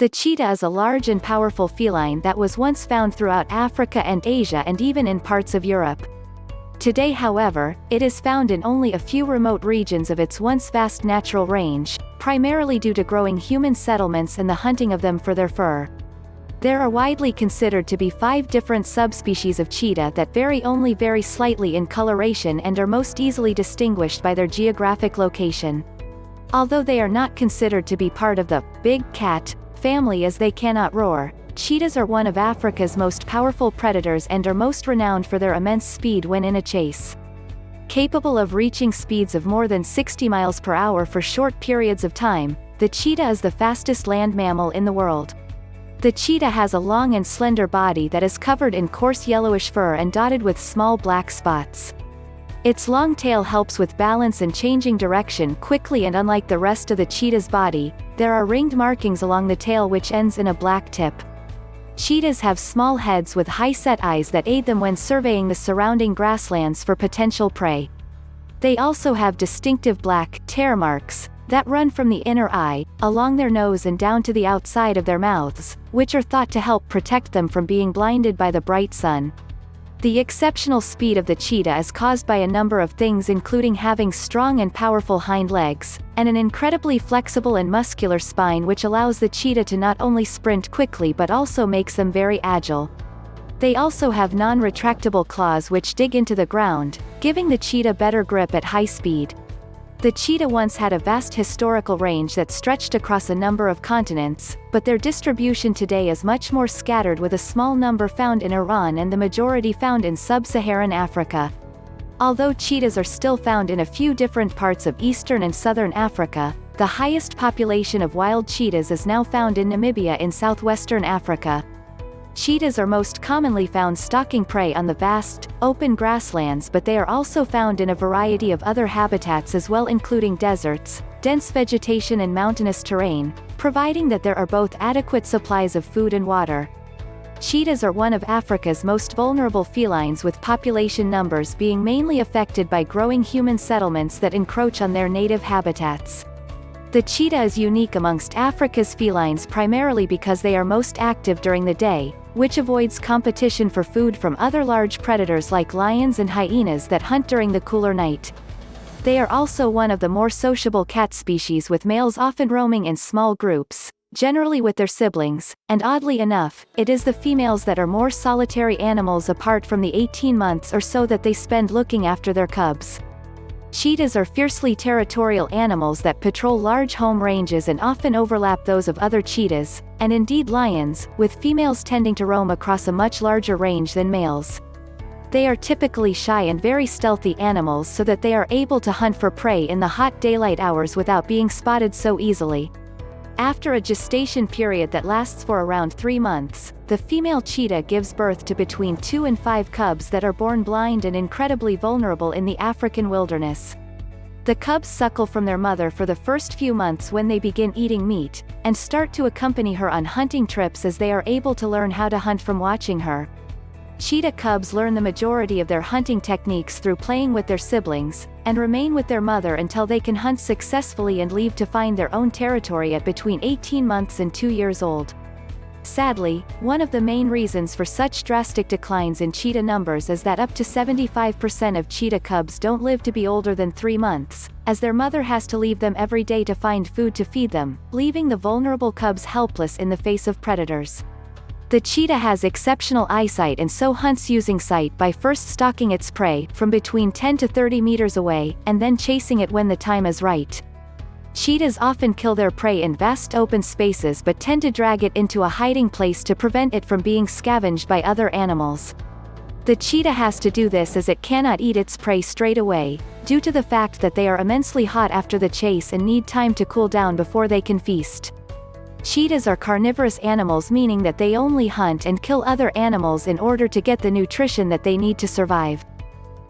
The cheetah is a large and powerful feline that was once found throughout Africa and Asia and even in parts of Europe. Today, however, it is found in only a few remote regions of its once vast natural range, primarily due to growing human settlements and the hunting of them for their fur. There are widely considered to be 5 different subspecies of cheetah that vary only very slightly in coloration and are most easily distinguished by their geographic location. Although they are not considered to be part of the big cat family as they cannot roar, cheetahs are one of Africa's most powerful predators and are most renowned for their immense speed when in a chase. Capable of reaching speeds of more than 60 miles per hour for short periods of time, the cheetah is the fastest land mammal in the world. The cheetah has a long and slender body that is covered in coarse yellowish fur and dotted with small black spots. Its long tail helps with balance and changing direction quickly, and unlike the rest of the cheetah's body, there are ringed markings along the tail which ends in a black tip. Cheetahs have small heads with high-set eyes that aid them when surveying the surrounding grasslands for potential prey. They also have distinctive black tear marks that run from the inner eye, along their nose and down to the outside of their mouths, which are thought to help protect them from being blinded by the bright sun. The exceptional speed of the cheetah is caused by a number of things, including having strong and powerful hind legs, and an incredibly flexible and muscular spine which allows the cheetah to not only sprint quickly but also makes them very agile. They also have non-retractable claws which dig into the ground, giving the cheetah better grip at high speed. The cheetah once had a vast historical range that stretched across a number of continents, but their distribution today is much more scattered, with a small number found in Iran and the majority found in sub-Saharan Africa. Although cheetahs are still found in a few different parts of eastern and southern Africa, the highest population of wild cheetahs is now found in Namibia in southwestern Africa. Cheetahs are most commonly found stalking prey on the vast, open grasslands, but they are also found in a variety of other habitats as well, including deserts, dense vegetation and mountainous terrain, providing that there are both adequate supplies of food and water. Cheetahs are one of Africa's most vulnerable felines, with population numbers being mainly affected by growing human settlements that encroach on their native habitats. The cheetah is unique amongst Africa's felines primarily because they are most active during the day, which avoids competition for food from other large predators like lions and hyenas that hunt during the cooler night. They are also one of the more sociable cat species, with males often roaming in small groups, generally with their siblings, and oddly enough, it is the females that are more solitary animals apart from the 18 months or so that they spend looking after their cubs. Cheetahs are fiercely territorial animals that patrol large home ranges and often overlap those of other cheetahs, and indeed lions, with females tending to roam across a much larger range than males. They are typically shy and very stealthy animals, so that they are able to hunt for prey in the hot daylight hours without being spotted so easily. After a gestation period that lasts for around 3 months, the female cheetah gives birth to between 2 and 5 cubs that are born blind and incredibly vulnerable in the African wilderness. The cubs suckle from their mother for the first few months when they begin eating meat, and start to accompany her on hunting trips as they are able to learn how to hunt from watching her. Cheetah cubs learn the majority of their hunting techniques through playing with their siblings, and remain with their mother until they can hunt successfully and leave to find their own territory at between 18 months and 2 years old. Sadly, one of the main reasons for such drastic declines in cheetah numbers is that up to 75% of cheetah cubs don't live to be older than 3 months, as their mother has to leave them every day to find food to feed them, leaving the vulnerable cubs helpless in the face of predators. The cheetah has exceptional eyesight and so hunts using sight by first stalking its prey from between 10 to 30 meters away, and then chasing it when the time is right. Cheetahs often kill their prey in vast open spaces but tend to drag it into a hiding place to prevent it from being scavenged by other animals. The cheetah has to do this as it cannot eat its prey straight away, due to the fact that they are immensely hot after the chase and need time to cool down before they can feast. Cheetahs are carnivorous animals, meaning that they only hunt and kill other animals in order to get the nutrition that they need to survive.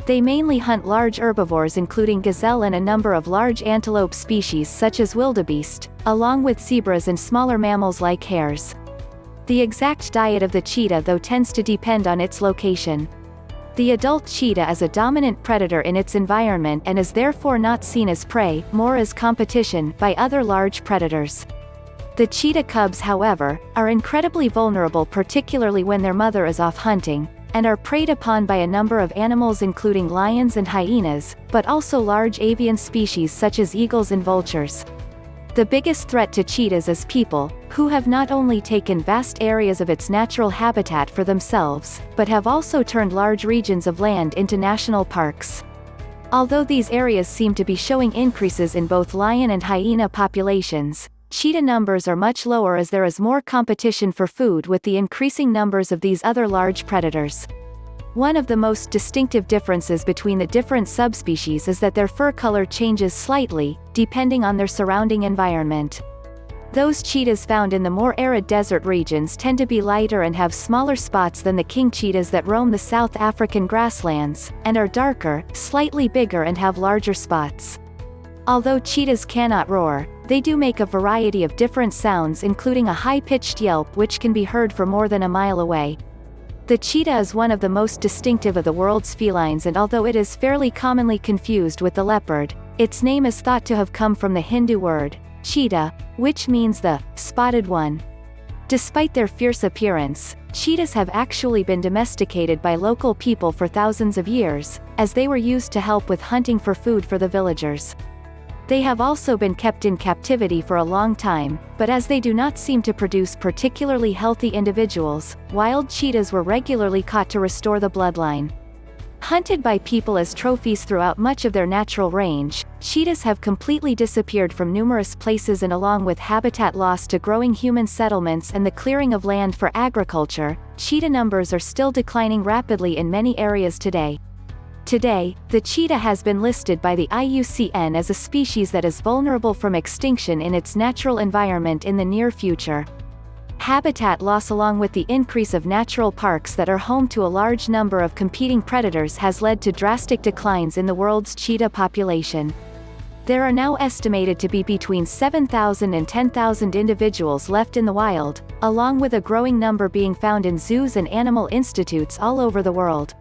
They mainly hunt large herbivores including gazelle and a number of large antelope species such as wildebeest, along with zebras and smaller mammals like hares. The exact diet of the cheetah though tends to depend on its location. The adult cheetah is a dominant predator in its environment and is therefore not seen as prey, more as competition, by other large predators. The cheetah cubs, however, are incredibly vulnerable, particularly when their mother is off hunting, and are preyed upon by a number of animals including lions and hyenas, but also large avian species such as eagles and vultures. The biggest threat to cheetahs is people, who have not only taken vast areas of its natural habitat for themselves, but have also turned large regions of land into national parks. Although these areas seem to be showing increases in both lion and hyena populations, cheetah numbers are much lower as there is more competition for food with the increasing numbers of these other large predators. One of the most distinctive differences between the different subspecies is that their fur color changes slightly, depending on their surrounding environment. Those cheetahs found in the more arid desert regions tend to be lighter and have smaller spots than the king cheetahs that roam the South African grasslands, and are darker, slightly bigger and have larger spots. Although cheetahs cannot roar, they do make a variety of different sounds, including a high-pitched yelp which can be heard for more than a mile away. The cheetah is one of the most distinctive of the world's felines, and although it is fairly commonly confused with the leopard, its name is thought to have come from the Hindu word, cheetah, which means the spotted one. Despite their fierce appearance, cheetahs have actually been domesticated by local people for thousands of years, as they were used to help with hunting for food for the villagers. They have also been kept in captivity for a long time, but as they do not seem to produce particularly healthy individuals, wild cheetahs were regularly caught to restore the bloodline. Hunted by people as trophies throughout much of their natural range, cheetahs have completely disappeared from numerous places, and along with habitat loss to growing human settlements and the clearing of land for agriculture, cheetah numbers are still declining rapidly in many areas today. Today, the cheetah has been listed by the IUCN as a species that is vulnerable from extinction in its natural environment in the near future. Habitat loss along with the increase of natural parks that are home to a large number of competing predators has led to drastic declines in the world's cheetah population. There are now estimated to be between 7,000 and 10,000 individuals left in the wild, along with a growing number being found in zoos and animal institutes all over the world.